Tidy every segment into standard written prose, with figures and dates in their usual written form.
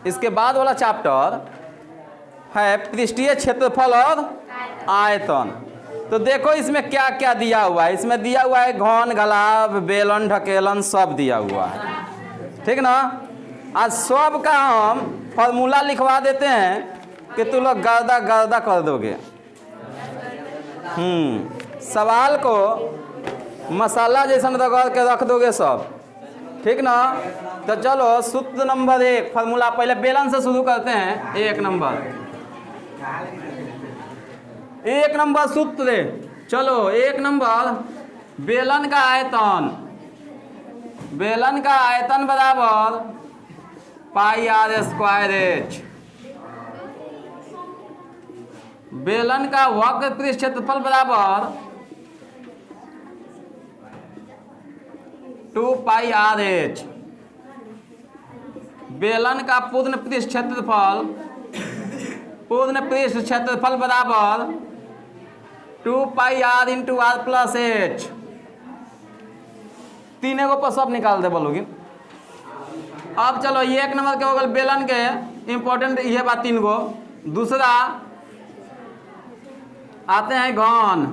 इसके बाद वाला चैप्टर है पृष्ठीय क्षेत्रफल और आयतन। तो देखो इसमें क्या क्या दिया हुआ है। इसमें दिया हुआ है घन, घलाभ, बेलन, ढकेलन सब दिया हुआ है, ठीक ना। आज सब का हम फॉर्मूला लिखवा देते हैं कि तुम लोग गर्दा गर्दा कर दोगे। सवाल को मसाला जैसा रगड़ के रख दोगे सब, ठीक ना। तो चलो सूत्र नंबर 1 फॉर्मूला पहले बेलन से शुरू करते हैं। 1 नंबर सूत्र, चलो 1 नंबर बेलन का आयतन। बेलन का आयतन बराबर पाई आर स्क्वायर एच। बेलन का वक्र पृष्ठ क्षेत्रफल बराबर 2 पाई आर एच। बेलन का पूर्ण पृष्ठ क्षेत्रफल बराबर 2 pi R into R plus H. तीनों को पर सब निकाल दे बोलोगी। अब चलो ये 1 नंबर के हो गए बेलन के इंपॉर्टेंट ये बात 3 गो। दूसरा आते हैं घन।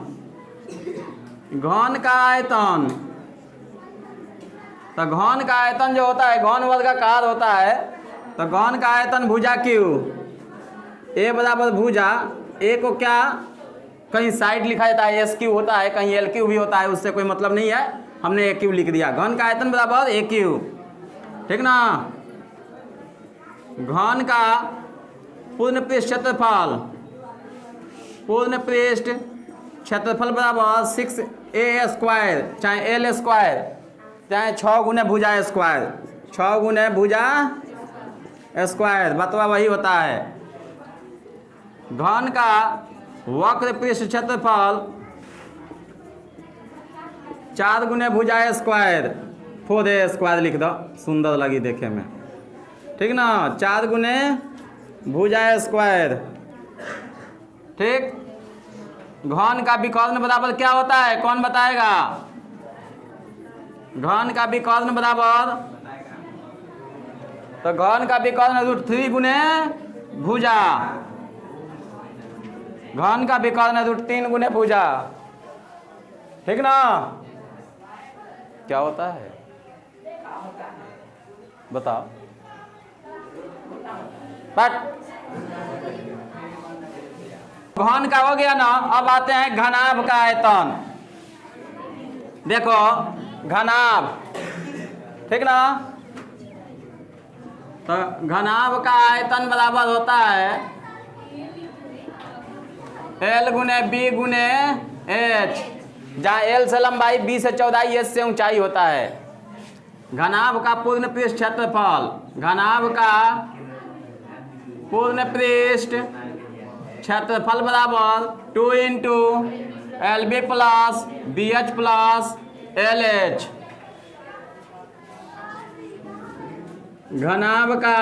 घन का आयतन। तो घन का आयतन जो होता है घन वर्गाकार होता है। तो घन का आयतन भुजा क्यू, ए बराबर भुजा ए को क्या कहीं साइड लिखा जाता है एस क्यू होता है, कहीं एल क्यू भी होता है, उससे कोई मतलब नहीं है, हमने ए क्यू लिख दिया। घन का आयतन बराबर ए क्यू, ठीक ना। घन का पूर्ण पृष्ठ क्षेत्रफल, पूर्ण पृष्ठ क्षेत्रफल बराबर 6a स्क्वायर चाहे l स्क्वायर चाहे 6 गुने भुजा स्क्वायर, 6 गुने भुजा स्क्वायर बतवा वही होता है। घन का वक्र पृष्ठ क्षेत्रफल 4 गुने भुजा स्क्वायर 4a स्क्वायर लिख दो, सुंदर लगी देखे में, ठीक ना। 4 गुने भुजा स्क्वायर, ठीक। घन का विकर्ण बराबर क्या होता है कौन बताएगा? घन का विकर्ण बराबर, तो घन का विकर्ण √3 गुने भुजा, घन का विकर्ण √3 गुने भुजा, ठीक ना। क्या होता है बताओ बट घन का हो गया ना। अब आते हैं घनाभ का आयतन। देखो घनाभ, ठीक ना। तो घनाभ का आयतन बराबर होता है L गुने B गुने H, जहाँ L से लंबाई, B से चौड़ाई, H से ऊंचाई होता है। घनाभ का पूर्ण पृष्ठ क्षेत्रफल, घनाभ का पूर्ण पृष्ठ क्षेत्रफल बराबर 2 into LB plus BH plus LH। घनाभ का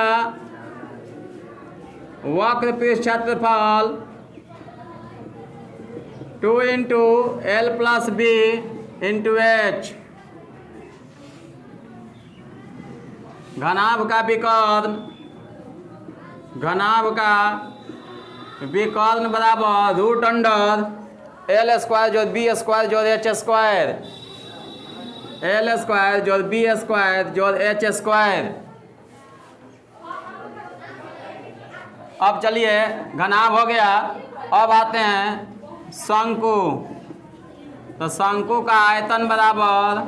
वक्र पृष्ठ क्षेत्रफल 2 into L plus B into H। घनाभ का विकर्ण, घनाभ का विकर्ण बराबर √L स्क्वायर जोड़ B स्क्वायर जोड़ H स्क्वायर, L स्क्वायर जोड़ B स्क्वायर जोड़ H स्क्वायर। अब चलिए घनाभ हो गया। अब आते हैं शंकु। तो शंकु का आयतन बराबर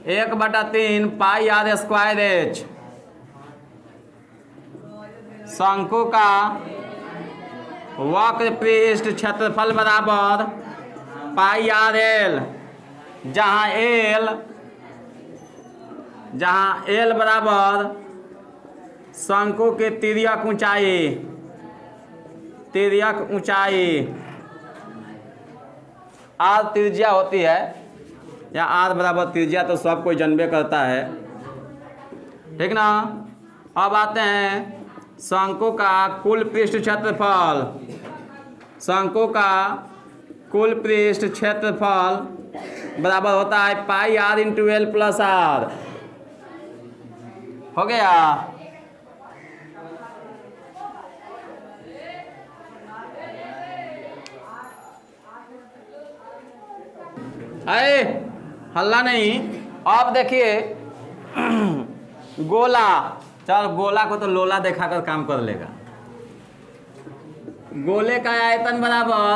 1/3 पाई आर स्क्वायर एच। शंकु का वक्र पृष्ठ क्षेत्रफल बराबर पाई आर एल, जहाँ एल बराबर शंकु की तिर्यक ऊंचाई, आर त्रिज्या होती है, या आर बराबर त्रिज्या तो सब कोई जानबे करता है, ठीक ना। अब आते हैं शंकु का कुल पृष्ठ क्षेत्रफल। शंकु का कुल पृष्ठ क्षेत्रफल बराबर होता है pi R into L plus R. हो गया। अरे हल्ला नहीं। अब देखिए गोला, चल गोला को तो लोला दिखाकर काम कर लेगा। गोले का आयतन बराबर,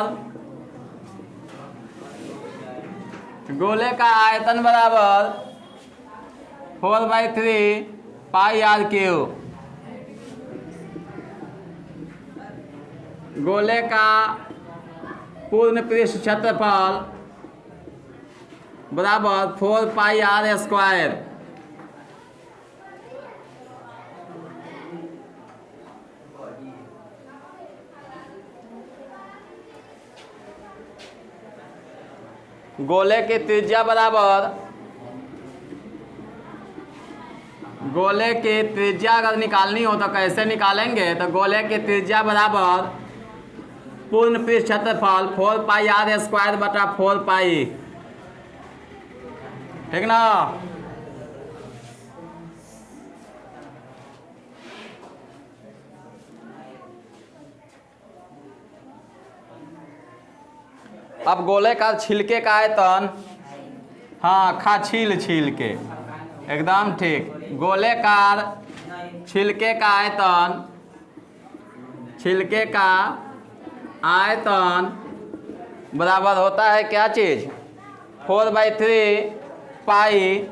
गोले का आयतन बराबर 4/3 पाई आर क्यू। गोले का पूर्ण पृष्ठ क्षेत्रफल बराबर 4 पाई आर स्क्वायर। गोले की त्रिज्या बराबर, गोले की त्रिज्या अगर निकालनी हो तो कैसे निकालेंगे? तो गोले की त्रिज्या बराबर पूर्ण पृष्ठ क्षेत्रफल 4 पाई आर स्क्वायर बटा 4 पाई, ठीक ना। अब गोले का छिलके का आयतन, हाँ खा छील छील के, एकदम ठीक। गोले का छिलके का आयतन, छिलके का आयतन बराबर होता है क्या चीज़? 4/3 पाई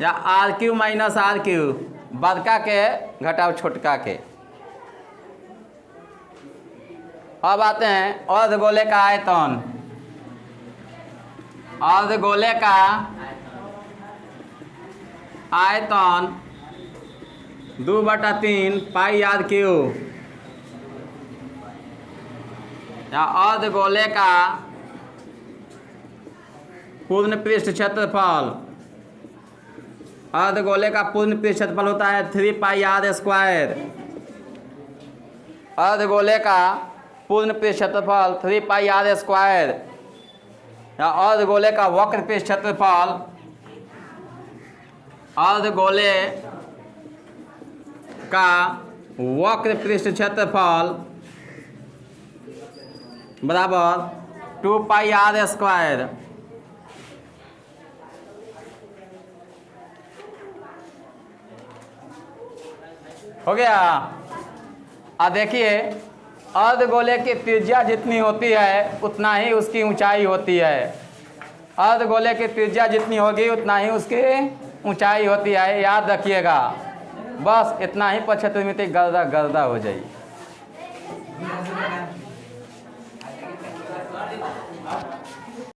या r cube minus r cube, बड़का के घटाओ छोटका के। अब आते हैं अर्धगोले का आयतन। अर्धगोले का आयतन 2/3 पाई आर क्यू, या अर्धगोले का पूर्ण पृष्ठ क्षेत्रफल, अर्धगोले का पूर्ण पृष्ठ क्षेत्रफल होता है 3 पाई आर स्क्वायर। अर्धगोले का पूर्ण पृष्ठ क्षेत्रफल 3 पाई आर स्क्वायर, या अर्धगोले का वक्र पृष्ठ क्षेत्रफल, अर्धगोले का वक्र पृष्ठ क्षेत्रफल बराबर 2 पाई आर स्क्वायर। हो गया। अब देखिए अर्धगोले की त्रिज्या जितनी होती है उतना ही उसकी ऊंचाई होती है। अर्धगोले की त्रिज्या जितनी होगी उतना ही उसकी ऊंचाई होती है, याद रखिएगा। बस इतना ही 75 मिनट गर्दा गर्दा हो जाइए।